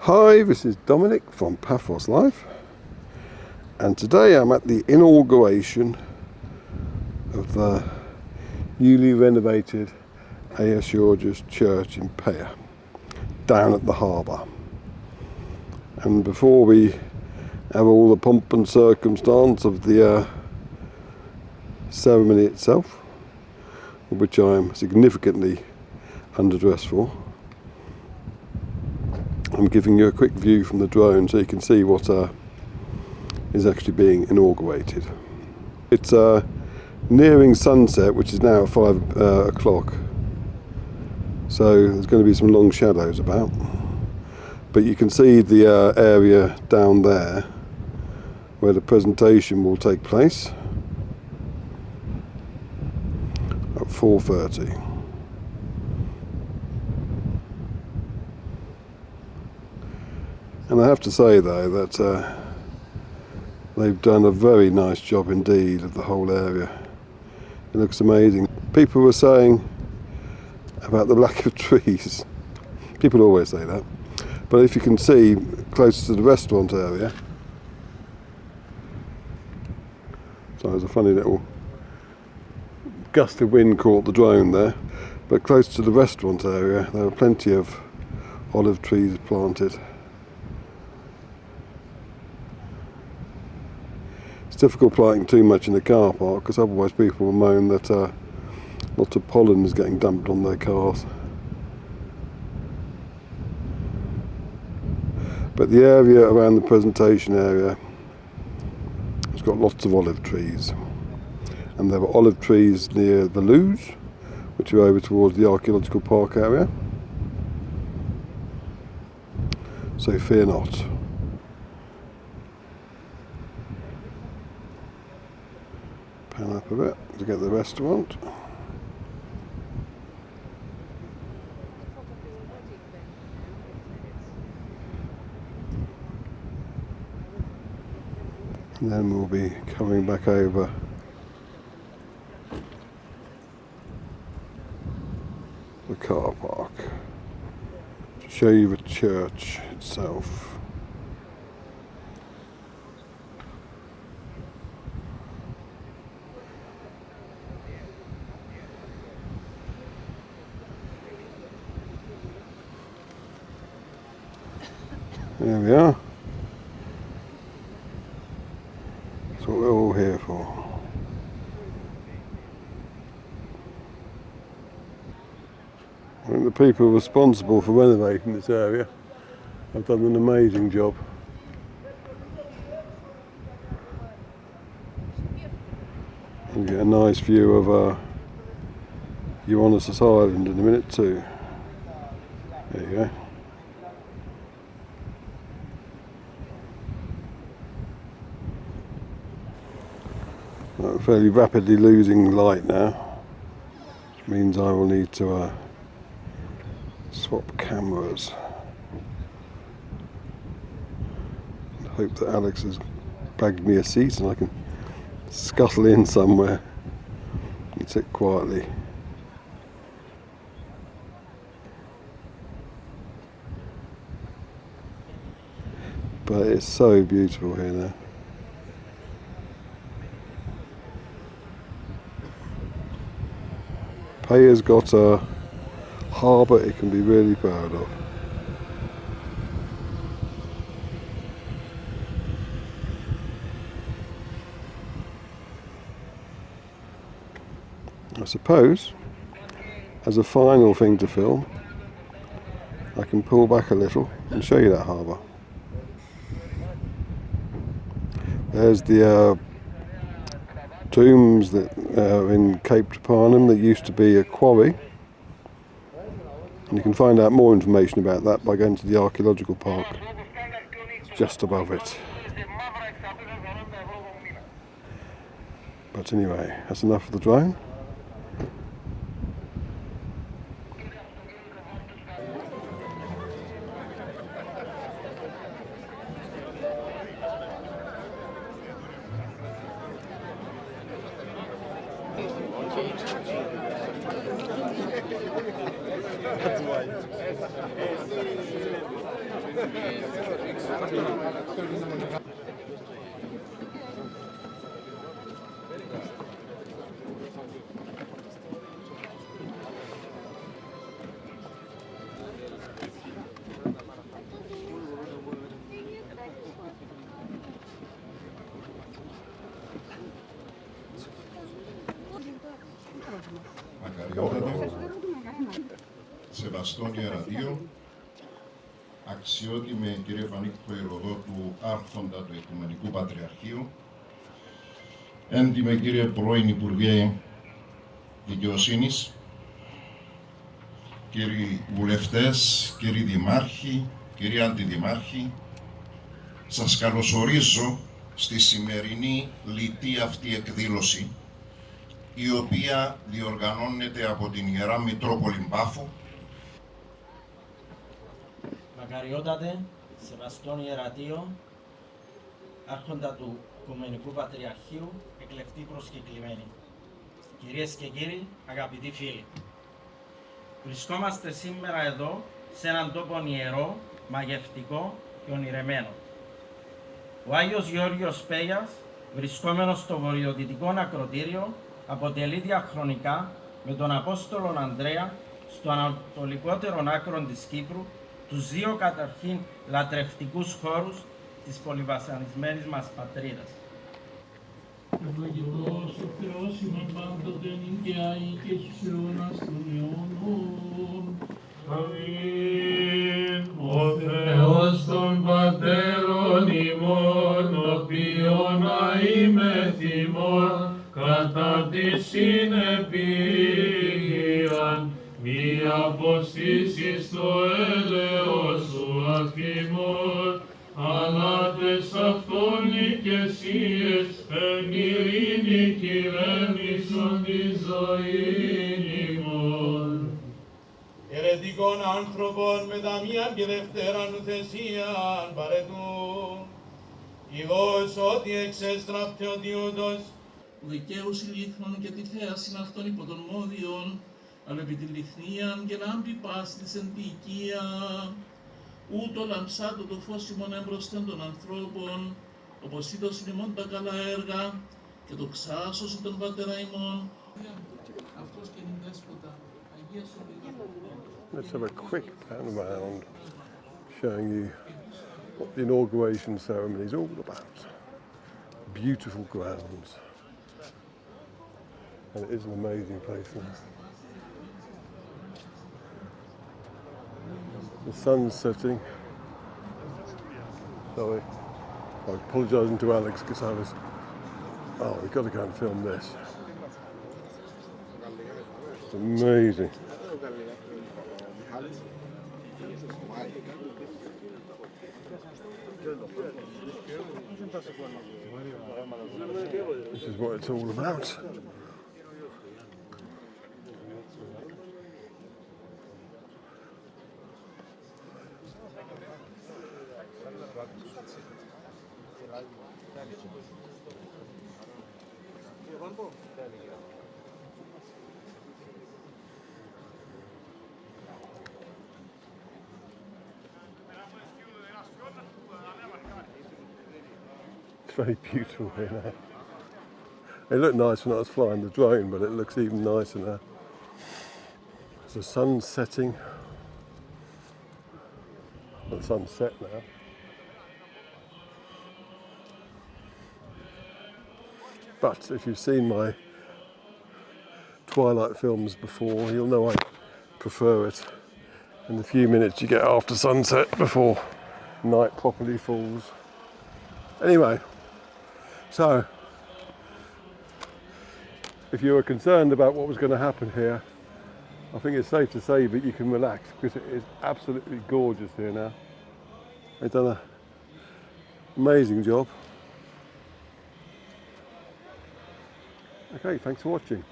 Hi, this is Dominic from Paphos Live, and today I'm at the inauguration of the newly renovated Agios Georgios Church in Peyia, down at the harbour. And before we have all the pomp and circumstance of the ceremony itself, which I'm significantly underdressed for, I'm giving you a quick view from the drone so you can see what is actually being inaugurated. It's nearing sunset, which is now 5 o'clock, so there's going to be some long shadows about, but you can see the area down there where the presentation will take place at 4:30. And I have to say though that they've done a very nice job indeed of the whole area. It looks amazing. People were saying about the lack of trees. People always say that. But if you can see close to the restaurant area, so there's a funny little gust of wind caught the drone there, but close to the restaurant area there are plenty of olive trees planted. It's difficult planting too much in the car park because otherwise people will moan that lots of pollen is getting dumped on their cars. But the area around the presentation area has got lots of olive trees, and there were olive trees near the loos, which are over towards the archaeological park area, so fear not. Pan up a bit to get the restaurant. And then we'll be coming back over the car park to show you the church itself. There we are. That's what we're all here for. I think the people responsible for renovating this area have done an amazing job. You get a nice view of Uranus Island in a minute too. There you go. I'm fairly rapidly losing light now, which means I will need to swap cameras. And hope that Alex has bagged me a seat and I can scuttle in somewhere and sit quietly. But it's so beautiful here now. Peyya's got a harbour it can be really proud of. I suppose, as a final thing to film, I can pull back a little and show you that harbour. There's the tombs that are in Cape Trepanum that used to be a quarry, and you can find out more information about that by going to the archaeological park just above it. But anyway, that's enough of the drone. Μακαριότατε, σεβαστόν ιερατείο, αξιότιμε κύριε Πανίκο Ηροδότου, άρχοντα του Οικουμενικού Πατριαρχείου, έντιμε κύριε πρώην Υπουργέ Δικαιοσύνης, κύριοι βουλευτές, κύριοι δημάρχοι, κύριοι αντιδημάρχοι, σας καλωσορίζω στη σημερινή λιτή αυτή εκδήλωση, η οποία διοργανώνεται από την Ιερά Μητρόπολη Πάφο. Μακαριότατε, σεβαστόν ιερατείο, άρχοντα του Οικουμενικού Πατριαρχείου, εκλεκτοί προσκεκλημένοι. Κυρίες και κύριοι, αγαπητοί φίλοι, βρισκόμαστε σήμερα εδώ σε έναν τόπο ιερό, μαγευτικό και ονειρεμένο. Ο Άγιος Γεώργιος Πέιας, βρισκόμενος στο βορειοδυτικό ακροτήριο, αποτελεί διαχρονικά με τον Απόστολο Ανδρέα στο ανατολικότερο άκρο της Κύπρου τους δύο καταρχήν λατρευτικούς χώρους της πολυβασανισμένης μας πατρίδας. Ευλογητός ο Θεός ημών πάντοτε νικαιάει και στους αιώνας των αιώνων. Αμήν. Ο Θεός των Πατέρων ημών, οποίον αημεθυμών, κατά τη συνεπίαν, μη αποστήσεις το έλεος σου αφημών, αλλά τες αυτόν οικεσίες εν ειρήνη κυβέρνησον τη ζωήν ημών. Ερετικών άνθρωπων με τα μία και δευτέραν θεσίαν παρετούν, ηγός ότι εξέστραπτε ότι ούτως Δικαίους ηλίχνων και τη θέασιν αυτών υπό των μόδιων, αλλά επί τη λιχνίαν και λάμπη πάστης εν τη οικία, ούτω λαμψάτο το φως ημών έμπροσθεν των ανθρώπων, όπως είδωσιν ημών τα καλά έργα και το ξάσωσιν των πατέρα ημών. Αυτός και την δέσποτα, Αγίας Georgios. Let's have a quick pan around showing you what the inauguration ceremony is all about. Beautiful grounds. And it is an amazing place now. The sun's setting. Sorry. I'm apologising to Alex because I was... Oh, we've got to go and film this. It's amazing. This is what it's all about. It's very beautiful here now. It looked nice when I was flying the drone, but it looks even nicer now. The sun's setting. Well, the sun's set now. But if you've seen my twilight films before, you'll know I prefer it in the few minutes you get after sunset before night properly falls. Anyway, so if you were concerned about what was going to happen here, I think it's safe to say that you can relax because it is absolutely gorgeous here now. They've done an amazing job. Okay, thanks for watching.